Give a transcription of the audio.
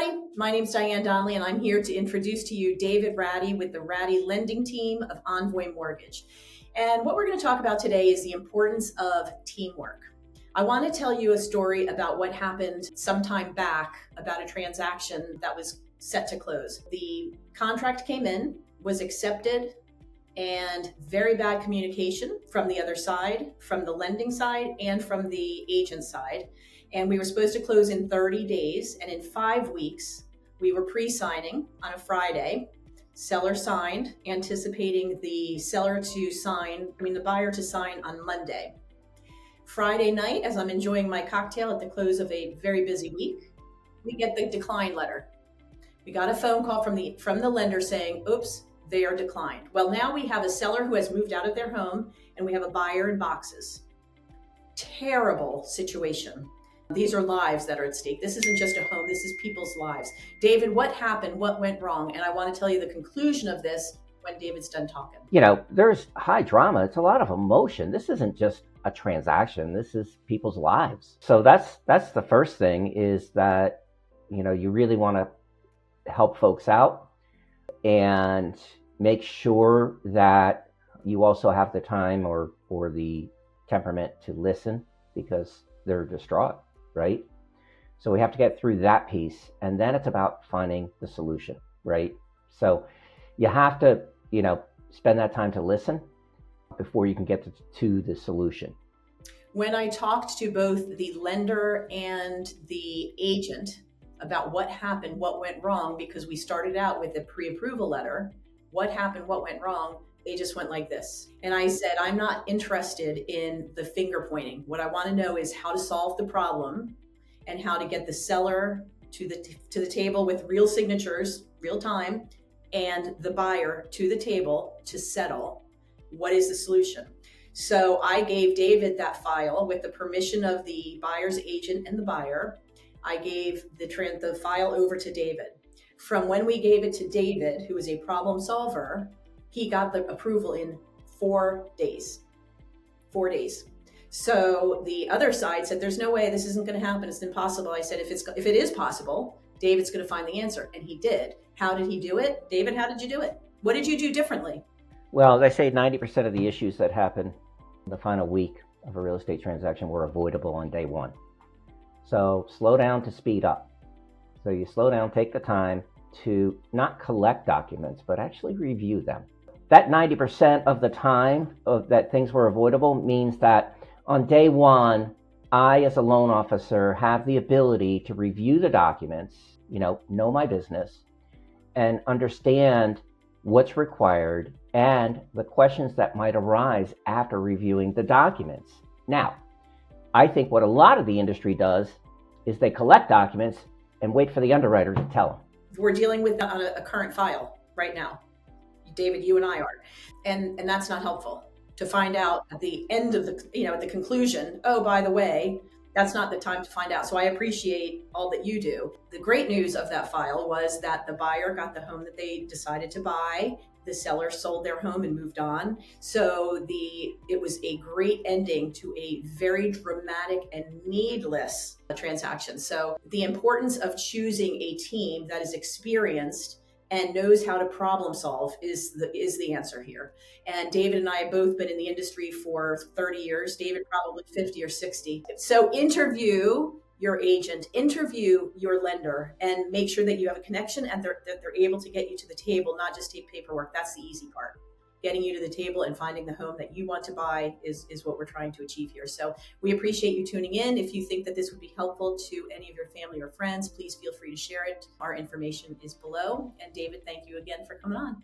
everybody. My name's Diane Donnelly, and I'm here to introduce to you David Ratty with the Ratty Lending Team of Envoy Mortgage. And what we're going to talk about today is the importance of teamwork. I want to tell you a story about what happened some time back about a transaction that was set to close. The contract came in, was accepted, and very bad communication from the other side, from the lending side and from the agent side. And we were supposed to close in 30 days. And in 5 weeks, we were pre-signing on a Friday. Seller signed, anticipating the buyer to sign on Monday. Friday night, as I'm enjoying my cocktail at the close of a very busy week, we get the decline letter. We got a phone call from the lender saying, oops, they are declined. Well, now we have a seller who has moved out of their home and we have a buyer in boxes. Terrible situation. These are lives that are at stake. This isn't just a home, this is people's lives. David, what happened? What went wrong? And I want to tell you the conclusion of this when David's done talking. There's high drama. It's a lot of emotion. This isn't just a transaction. This is people's lives. So that's the first thing, is that, you really want to help folks out and make sure that you also have the time or the temperament to listen, because they're distraught, right? So we have to get through that piece, and then it's about finding the solution, right? So you have to, spend that time to listen before you can get to the solution. When I talked to both the lender and the agent about what happened, what went wrong, because we started out with a pre-approval letter, what happened, what went wrong, they just went like this. And I said, I'm not interested in the finger pointing. What I want to know is how to solve the problem and how to get the seller to the table with real signatures, real time, and the buyer to the table to settle. What is the solution? So I gave David that file with the permission of the buyer's agent and the buyer. I gave the file over to David. From when we gave it to David, who is a problem solver, he got the approval in 4 days. 4 days. So the other side said, there's no way, this isn't going to happen. It's impossible. I said, if it is possible, David's going to find the answer. And he did. How did he do it? David, how did you do it? What did you do differently? Well, they say 90% of the issues that happen in the final week of a real estate transaction were avoidable on day one. So slow down to speed up. So you slow down, take the time to not collect documents, but actually review them. That 90% of the time that things were avoidable means that on day one, I, as a loan officer, have the ability to review the documents, know my business, and understand what's required and the questions that might arise after reviewing the documents. Now, I think what a lot of the industry does is they collect documents and wait for the underwriter to tell them. We're dealing with a current file right now. David, you and I are. And that's not helpful to find out at the end of at the conclusion, oh, by the way, that's not the time to find out. So I appreciate all that you do. The great news of that file was that the buyer got the home that they decided to buy. The seller sold their home and moved on. So it was a great ending to a very dramatic and needless transaction. So the importance of choosing a team that is experienced and knows how to problem solve is the answer here. And David and I have both been in the industry for 30 years. David probably 50 or 60. So interview your agent, interview your lender, and make sure that you have a connection and that they're able to get you to the table, not just take paperwork. That's the easy part. Getting you to the table and finding the home that you want to buy is what we're trying to achieve here. So we appreciate you tuning in. If you think that this would be helpful to any of your family or friends, please feel free to share it. Our information is below. And David, thank you again for coming on.